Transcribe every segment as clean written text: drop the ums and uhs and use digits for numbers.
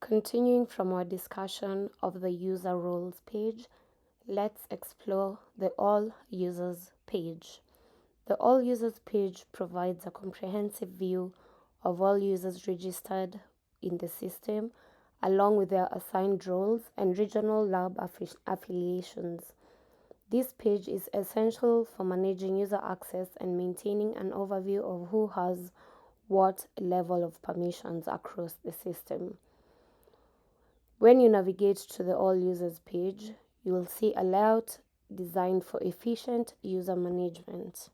Continuing from our discussion of the user roles page, let's explore the All Users page. The All Users page provides a comprehensive view of all users registered in the system, along with their assigned roles and regional lab affiliations. This page is essential for managing user access and maintaining an overview of who has what level of permissions across the system. When you navigate to the All Users page, you will see a layout designed for efficient user management.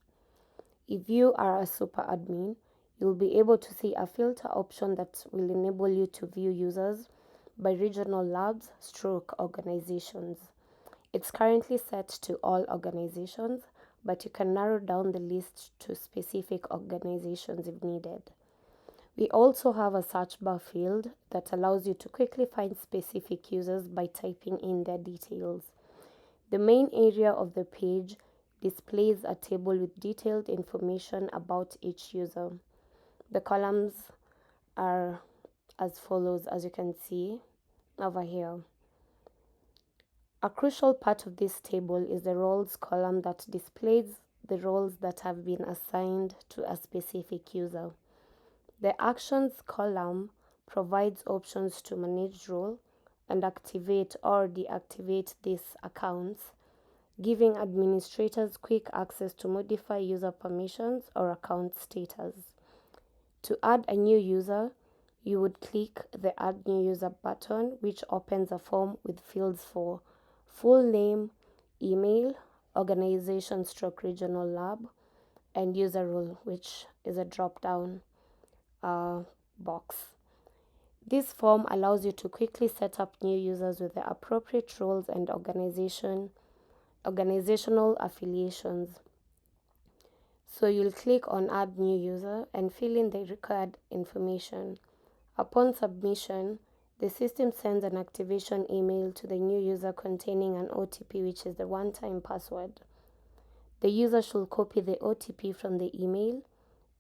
If you are a super admin, you'll be able to see a filter option that will enable you to view users by regional labs / organizations. It's currently set to all organizations, but you can narrow down the list to specific organizations if needed. We also have a search bar field that allows you to quickly find specific users by typing in their details. The main area of the page displays a table with detailed information about each user. The columns are as follows, as you can see over here. A crucial part of this table is the roles column that displays the roles that have been assigned to a specific user. The Actions column provides options to manage role and activate or deactivate these accounts, giving administrators quick access to modify user permissions or account status. To add a new user, you would click the Add New User button, which opens a form with fields for full name, email, organization / regional lab, and user role, which is a drop-down box. This form allows you to quickly set up new users with the appropriate roles and organizational affiliations. So you'll click on Add New User and fill in the required information. Upon submission, the system sends an activation email to the new user containing an OTP, which is the one-time password. The user should copy the OTP from the email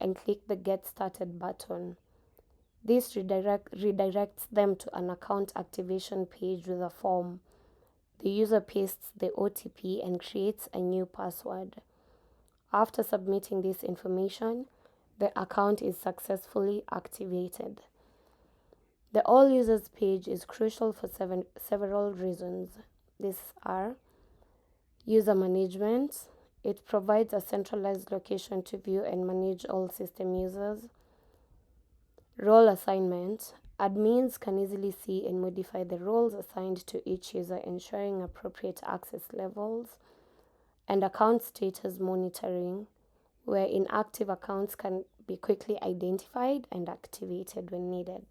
and click the Get Started button. This redirects them to an account activation page with a form. The user pastes the OTP and creates a new password. After submitting this information, the account is successfully activated. The All Users page is crucial for several reasons. These are user management. It provides a centralized location to view and manage all system users. Role assignment. Admins can easily see and modify the roles assigned to each user, ensuring appropriate access levels. And account status monitoring, where inactive accounts can be quickly identified and activated when needed.